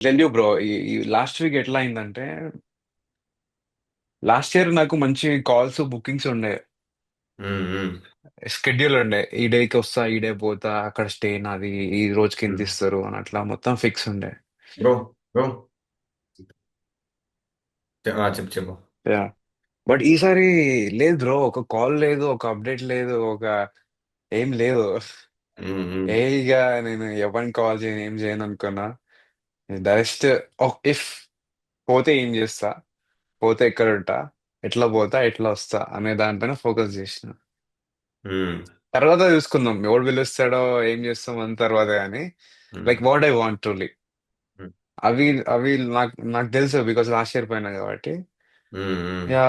Tell you bro, ఈ last week ఎట్లా అయిందంటే, లాస్ట్ ఇయర్ నాకు మంచి కాల్స్ బుకింగ్స్ ఉండే, ఉమ్, ఉమ్, షెడ్యూల్ ఉండే. ఈ డేకి వస్తా, ఈ డే పోతా, అక్కడ స్టే నాది, ఈ రోజుకి ఇంత ఉమ్. ఇస్తారు అని అట్లా మొత్తం ఫిక్స్ ఉండే. బ్రో బ్రో చెప్పు చెప్పు. యా. బట్ ఈసారి లేదు బ్రో, ఒక కాల్ లేదు, ఒక అప్డేట్ లేదు, ఒక ఏం లేదు. ఉమ్, ఉమ్, ఇక నేను ఎవరిని కాల్ చేయను, ఏం చేయను అనుకున్నా. జస్ట్ ఇఫ్ పోతే ఏం చేస్తా, పోతే ఎక్కడ ఉంటా, ఎట్లా పోతా, ఎట్లా వస్తా అనే దానిపైన ఫోకస్ చేసిన. ఉమ్, తర్వాత చూసుకుందాం, ఎవడు పిలుస్తాడో ఏం చేస్తాం అని తర్వాత. కానీ um, like what I want to live, um, అవి అవి నాకు నాకు తెలుసు, బికాస్ లాస్ట్ ఇయర్ పోయినా కాబట్టి. ఉమ్. యా.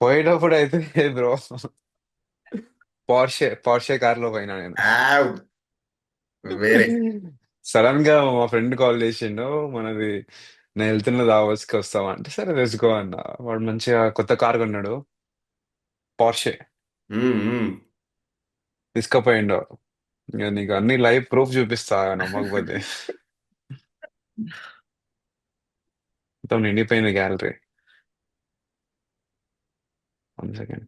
పోయేటప్పుడు అయితే బ్రో, పార్షే కార్ లో పోయినా నేను. ఆవ్. వేరే. సడన్ గా మా ఫ్రెండ్ కాల్ చేసిండు, మనది నేను వెళ్తున్న దావోస్ కి వస్తావా అంటే, సరే తెచ్చుకో అన్న. వాడు మంచిగా కొత్త కార్ కొన్నాడు, పార్షే. ఉమ్, ఉమ్. తీసుకుపోయిండు. ఇక నీకు అన్ని లైవ్ ప్రూఫ్ చూపిస్తా, నమ్మకపోతే. మొత్తం నిండిపోయింది గ్యాలరీ. One second.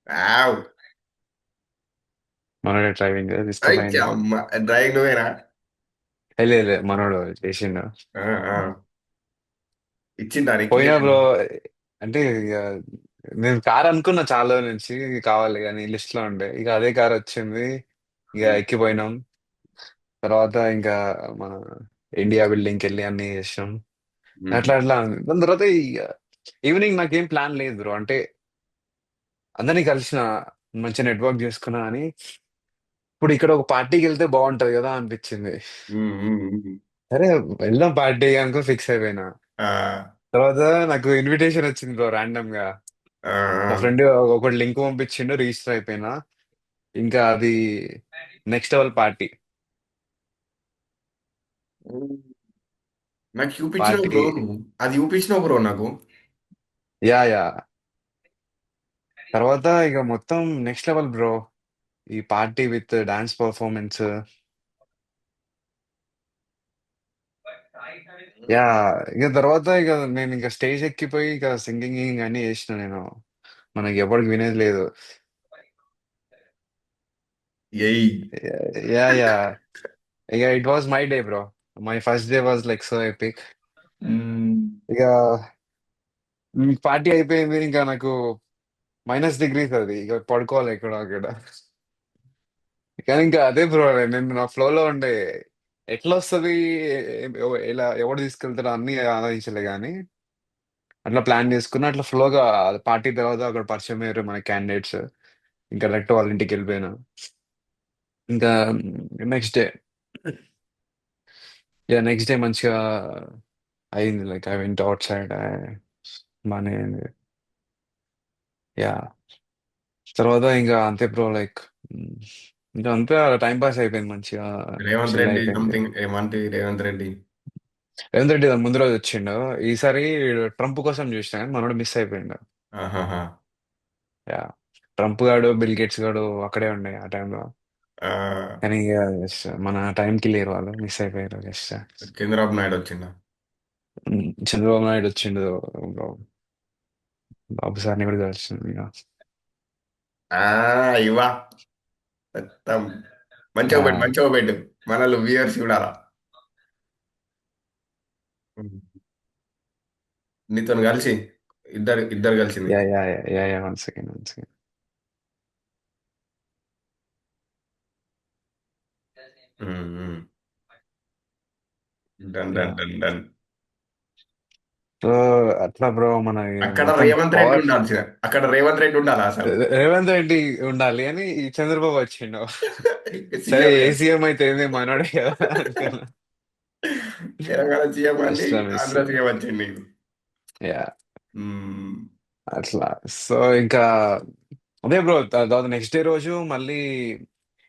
ఆవ్. మనోడే డ్రైవింగ్ అయితే తీసుకుపోయిండు. అమ్మ. డ్రైవింగ్ నువ్వేనా? లేదు మనోడు చేసిండు. ఆ, ఆ. ఇచ్చిండా నీకు పోయినా ఇయ్యలేదా? బ్రో. అంటే ఇక నేను కార్ అనుకున్నా చాలా రోజుల నుంచి కావాలి, కానీ లిస్ట్ లో ఉండే, ఇక అదే కార్ వచ్చింది. ఇక ఎక్కిపోయినాం. తర్వాత ఇంకా మన ఇండియా బిల్డింగ్కి వెళ్ళి అన్ని చేసాం. ఉమ్, అట్లా అట్లా దాని తర్వాత ఈవినింగ్ నాకేం ప్లాన్ లేదు బ్రో. అంటే అందరినీ కలిసిన, మంచి నెట్వర్క్ చేసుకున్నా అని, ఇప్పుడు ఇక్కడ ఒక పార్టీకి వెళ్తే బాగుంటది కదా అనిపించింది. ఉమ్, ఉమ్, ఉమ్. సరే, వెళ్దాం పార్టీ అనుకో ఫిక్స్ అయిపోయినా. ఆ, తర్వాత నాకు ఇన్విటేషన్ వచ్చింది బ్రో, రాండమ్ గా. ఆ, మా ఆ. ఫ్రెండ్ ఒకటి లింక్ పంపించిండు, రిజిస్టర్ అయిపోయినా. ఇంకా అది నెక్స్ట్ లెవెల్ పార్టీ. నాకు చూపించినావు పార్టీ. బ్రో నువ్వు. అది చూపించినావు బ్రో నాకు. Yeah yeah. తర్వాత ఇక మొత్తం నెక్స్ట్ లెవెల్ బ్రో, ఈ party with dance performance. Yeah. ఇక తర్వాత ఇక నేను ఇంకా స్టేజ్ ఎక్కిపోయి ఇక సింగింగ్ అన్ని చేసిన నేను. మనకి ఎవరికి వినేది లేదు. ఎయ్. Yeah yeah. ఇక it was my day bro. My first day was like so epic. Um. ఇక పార్టీ అయిపోయింది, ఇంకా నాకు -డిగ్రీస్, అది ఇక పడుకోవాలి ఇక్కడ అక్కడ. కానీ ఇంకా అదే బ్రో, నేను నా ఫ్లో లో ఉండే. ఎట్లా వస్తుంది, ఎలా ఎవడు తీసుకెళ్తాడో అన్ని ఆలోచించలే కానీ, అట్లా ప్లాన్ చేసుకున్నా, అట్లా ఫ్లోగా పార్టీ తర్వాత అక్కడ పరిచయం అయ్యారు మన క్యాండిడేట్స్. ఇంకా డైరెక్ట్ వాళ్ళ ఇంటికి వెళ్ళిపోయినా. ఇంకా నెక్స్ట్ డే, నెక్స్ట్ డే మంచిగా అయింది. Like I went out side, బానే అయింది. యా. తర్వాత ఇంకా అంతే బ్రో, లైక్ ఇంకా అంతే, టైం పాస్ అయిపోయింది మంచిగా. రేవంత్ చిల్ రెడ్డి అయిపోయింది. సంథింగ్ ఏమంటే రేవంత్ రెడ్డి. రేవంత్ రెడ్డి దాని ముందు రోజు వచ్చిండు. ఈసారి ట్రంప్ కోసం చూసిన కానీ మనోడు మిస్ అయిపోయిండు. ఆహాహా. యా. ట్రంప్ గాడు, బిల్ గేట్స్ గాడు అక్కడే ఉండే ఆ టైంలో. ఆ, కానీ ఇక just మన టైంకి లేరు, వాళ్ళు మిస్ అయిపోయారు జస్ట్. చంద్రబాబు నాయుడు వచ్చిందా? చంద్రబాబు నాయుడు వచ్చిండు. బాబు సార్ని కూడా కలిసిండు ఇక. ఆ, ఇవా మొత్తం. మంచిగా పెట్టు, యా మంచిగా పెట్టు. మనల్ని వ్యూయర్స్ చూడాలా. నీతో కలిసి ఇద్దరు ఇద్దరు కలిసింది. Yeah yeah yeah yeah. One second, one second. Um, um. Done yeah. Done done done. So అట్లా బ్రో, మన అక్కడ మొత్తం రేవంత్ రెడ్డి పవర్. ఉండాల్సిన, అక్కడ రేవంత్ రెడ్డి ఉండాలా అసలు? రేవంత్ రెడ్డి ఉండాలి అని ఈ చంద్రబాబు వచ్చిండు. సరే, సీఎం. ఏ సీఎం అయితే ఏంది, మనోడే కదా అనుకున్నా. తెలంగాణ సీఎం అండి. అట్లా మిస్. ఆంధ్ర సీఎం వచ్చింది. యా. ఉమ్, అట్లా. సో ఇంకా అదే బ్రో, తర్వాత నెక్స్ట్ డే రోజు మళ్ళీ,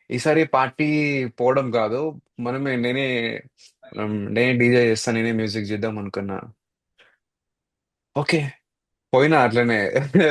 ఈసారి పార్టీ పోవడం కాదు, నేనే డీజే చేస్తా, నేనే మ్యూజిక్ చేద్దాం అనుకున్నా. ఓకే. పోయినా అట్లనే.